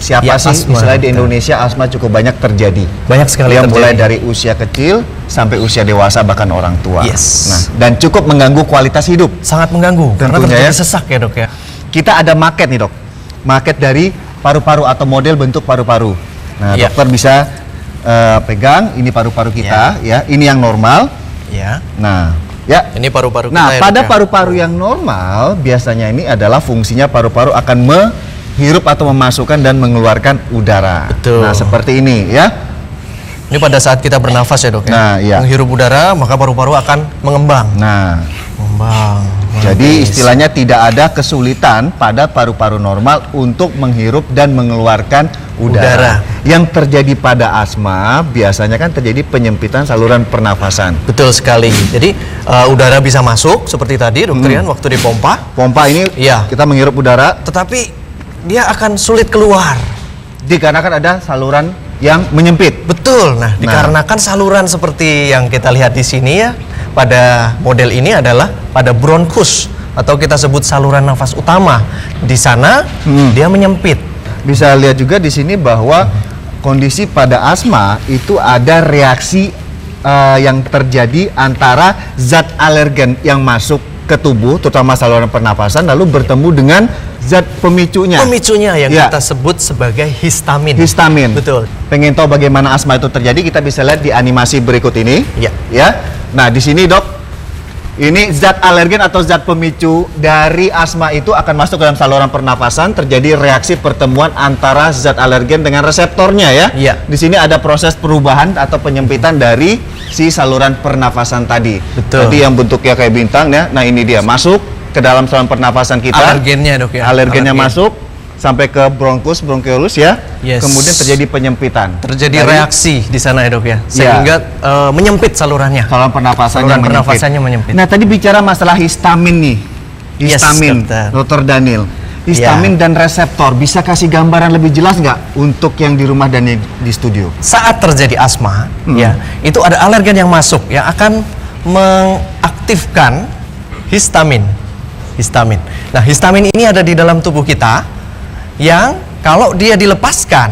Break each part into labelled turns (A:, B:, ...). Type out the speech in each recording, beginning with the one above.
A: siapa
B: Ya,
A: sih
B: asma,
A: misalnya di
B: betul.
A: Indonesia asma cukup banyak terjadi.
B: Banyak sekali
A: Yang mulai
B: terjadi.
A: dari usia kecil sampai usia dewasa bahkan orang tua.
B: Yes.
A: Nah, dan cukup mengganggu kualitas hidup.
B: Sangat mengganggu karena
A: Tentunya
B: terjadi
A: ya.
B: sesak ya dok ya.
A: Kita ada market nih dok, market dari paru-paru atau model bentuk paru-paru. Nah
B: Ya.
A: dokter bisa pegang ini paru-paru kita ya, ini yang normal.
B: Ya.
A: Nah ya.
B: Ini paru-paru kita
A: Nah
B: ya,
A: pada
B: dok ya.
A: paru-paru yang normal biasanya ini adalah fungsinya paru-paru akan menghirup atau memasukkan dan mengeluarkan udara.
B: Betul.
A: Nah seperti ini ya.
B: Ini pada saat kita bernafas ya dok ya.
A: Nah, iya.
B: Menghirup udara maka paru-paru akan mengembang.
A: Nah
B: Mengembang.
A: jadi
B: Manis.
A: istilahnya tidak ada kesulitan pada paru-paru normal untuk menghirup dan mengeluarkan udara. Yang terjadi pada asma biasanya kan terjadi penyempitan saluran pernafasan.
B: Betul sekali. Jadi udara bisa masuk seperti tadi dokter Ian waktu dipompa,
A: Pompa ini
B: Iya.
A: kita menghirup udara
B: tetapi dia akan sulit keluar.
A: dikarenakan ada saluran yang menyempit.
B: Betul. Nah, dikarenakan saluran seperti yang kita lihat di sini ya, pada model ini adalah pada bronkus atau kita sebut saluran nafas utama. Di sana dia menyempit.
A: Bisa lihat juga di sini bahwa kondisi pada asma itu ada reaksi yang terjadi antara zat alergen yang masuk ke tubuh, terutama saluran pernapasan, lalu bertemu dengan zat pemicunya.
B: Pemicunya yang
A: Ya.
B: kita sebut sebagai histamin.
A: Histamin.
B: Betul.
A: Pengen tahu bagaimana asma itu terjadi, kita bisa lihat di animasi berikut ini.
B: Ya.
A: Ya. Nah, di sini dok, ini zat alergen atau zat pemicu dari asma itu akan masuk ke dalam saluran pernapasan, terjadi reaksi pertemuan antara zat alergen dengan reseptornya ya.
B: Iya.
A: Di sini ada proses perubahan atau penyempitan dari si saluran pernapasan tadi.
B: Betul.
A: Tadi yang bentuknya kayak bintang ya. Nah, ini dia masuk ke dalam saluran pernapasan kita.
B: Alergennya dok ya.
A: Alergennya
B: Alergen.
A: masuk sampai ke bronkus, bronkiolus ya.
B: Yes.
A: Kemudian terjadi penyempitan.
B: Terjadi
A: Dari
B: reaksi di sana ya dok ya, sehingga menyempit salurannya.
A: saluran pernapasannya
B: Saluran
A: menyempit.
B: pernafasannya menyempit.
A: Nah, tadi bicara masalah histamin nih.
B: Yes,
A: Histamin,
B: dokter.
A: Dr. Daniel. Histamin dan reseptor, bisa kasih gambaran lebih jelas nggak untuk yang di rumah dan di studio?
B: Saat terjadi asma, ya, itu ada alergen yang masuk yang akan mengaktifkan histamin. Histamin. Nah, histamin ini ada di dalam tubuh kita yang kalau dia dilepaskan,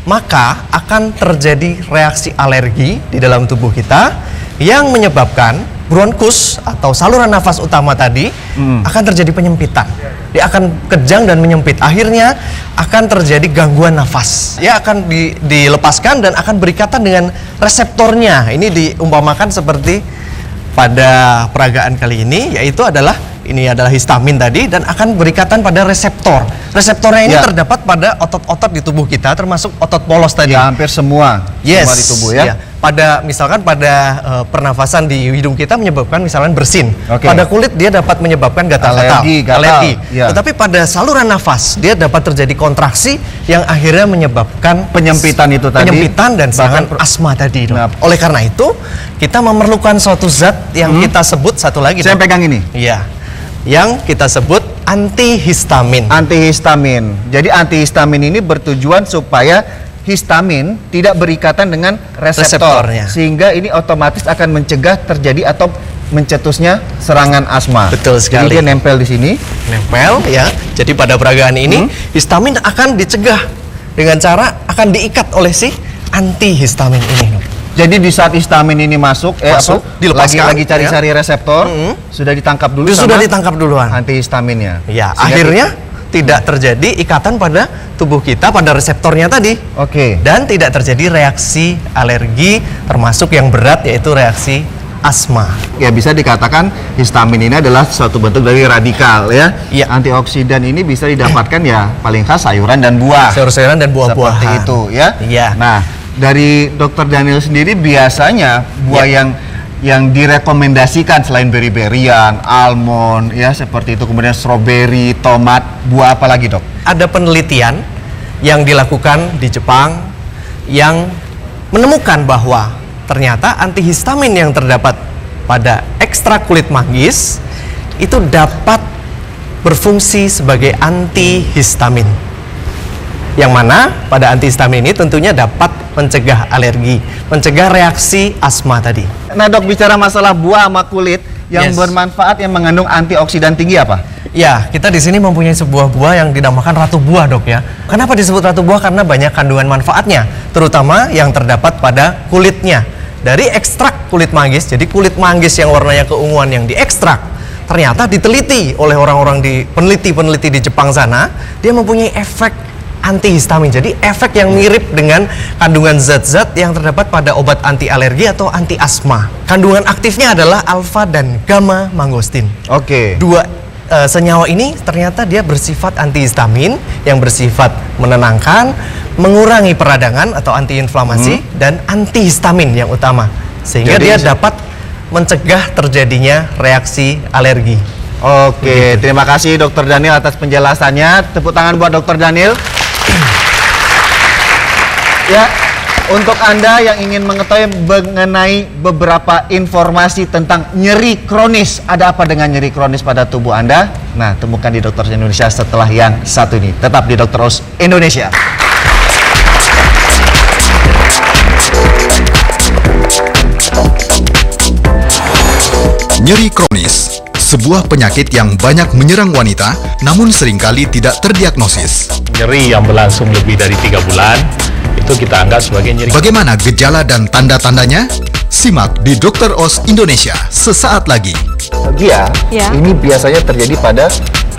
B: maka akan terjadi reaksi alergi di dalam tubuh kita yang menyebabkan bronkus atau saluran nafas utama tadi akan terjadi penyempitan. Dia akan kejang dan menyempit. Akhirnya akan terjadi gangguan nafas. Dia akan dilepaskan dan akan berikatan dengan reseptornya. Ini diumpamakan seperti pada peragaan kali ini, yaitu adalah histamin tadi dan akan berikatan pada reseptor. Reseptornya ini
A: Ya.
B: terdapat pada otot-otot di tubuh kita, termasuk otot polos tadi.
A: Ya, hampir semua.
B: Yes.
A: Semua di tubuh ya.
B: Misalkan pada pernafasan di hidung kita menyebabkan misalkan bersin.
A: Oke.
B: Pada kulit dia dapat menyebabkan gatal-gatal.
A: Alergi, gatal. Ya.
B: Tetapi pada saluran nafas dia dapat terjadi kontraksi yang akhirnya menyebabkan
A: Penyempitan itu tadi.
B: penyempitan dan serangan
A: Bahkan
B: asma tadi. Dok.
A: Nah.
B: Oleh karena itu kita memerlukan suatu zat yang kita sebut satu lagi.
A: Saya
B: Dok.
A: pegang ini.
B: Iya. Yang kita sebut antihistamin.
A: Antihistamin. Jadi antihistamin ini bertujuan supaya histamin tidak berikatan dengan reseptor,
B: Reseptornya.
A: sehingga ini otomatis akan mencegah terjadi atau mencetusnya serangan asma.
B: Betul sekali.
A: Jadi dia nempel di sini.
B: Nempel ya. Jadi pada peragaan ini histamin akan dicegah dengan cara akan diikat oleh si antihistamin ini.
A: Jadi di saat histamin ini masuk,
B: dilepaskan,
A: lagi cari-cari reseptor, sudah ditangkap dulu
B: Itu
A: sama
B: sudah ditangkap duluan.
A: antihistaminnya.
B: Ya,
A: Sehingga
B: akhirnya tidak terjadi ikatan pada tubuh kita pada reseptornya tadi.
A: Oke.
B: Dan tidak terjadi reaksi alergi termasuk yang berat yaitu reaksi asma.
A: Ya bisa dikatakan histamin ini adalah suatu bentuk dari radikal ya.
B: Iya.
A: Antioksidan ini bisa didapatkan ya paling khas sayuran dan buah.
B: Sayur-sayuran dan buah-buahan.
A: Seperti itu ya.
B: Iya.
A: Nah, dari Dr. Daniel sendiri biasanya buah yang direkomendasikan selain beri-berian, almond ya seperti itu, kemudian stroberi, tomat, buah apa lagi, Dok?
B: Ada penelitian yang dilakukan di Jepang yang menemukan bahwa ternyata antihistamin yang terdapat pada ekstrak kulit manggis itu dapat berfungsi sebagai antihistamin. Yang mana pada antihistamin ini tentunya dapat mencegah alergi, mencegah reaksi asma tadi.
A: Nah, Dok, bicara masalah buah sama kulit yang
B: Yes.
A: bermanfaat yang mengandung antioksidan tinggi apa?
B: Ya, kita di sini mempunyai sebuah buah yang dinamakan ratu buah, Dok ya. Kenapa disebut ratu buah? Karena banyak kandungan manfaatnya, terutama yang terdapat pada kulitnya. Dari ekstrak kulit manggis, jadi kulit manggis yang warnanya keunguan yang diekstrak, ternyata diteliti oleh orang-orang di peneliti-peneliti di Jepang sana, dia mempunyai efek antihistamin. Jadi efek yang mirip dengan kandungan zat-zat yang terdapat pada obat anti alergi atau anti asma. Kandungan aktifnya adalah alfa dan gamma mangostin.
A: Oke.
B: Dua senyawa ini ternyata dia bersifat antihistamin yang bersifat menenangkan, mengurangi peradangan atau antiinflamasi dan antihistamin yang utama. Sehingga
A: Jadi
B: dia dapat mencegah terjadinya reaksi alergi.
A: Oke, terima kasih Dokter Daniel atas penjelasannya. Tepuk tangan buat Dokter Daniel. Ya, untuk Anda yang ingin mengetahui mengenai beberapa informasi tentang nyeri kronis, ada apa dengan nyeri kronis pada tubuh Anda? Nah, temukan di Dokter Oz Indonesia setelah yang satu ini. Tetap di Dokter Oz Indonesia.
C: Nyeri kronis, sebuah penyakit yang banyak menyerang wanita, namun seringkali tidak terdiagnosis.
D: Nyeri yang berlangsung lebih dari 3 bulan itu kita anggap sebagai nyeri.
C: Bagaimana gejala dan tanda-tandanya? Simak di Dokter Oz Indonesia sesaat lagi.
A: Dia,
E: Ya.
A: ini biasanya terjadi pada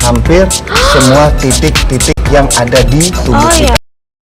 A: hampir semua titik-titik yang ada di tubuh
E: Oh
A: kita.
E: ya.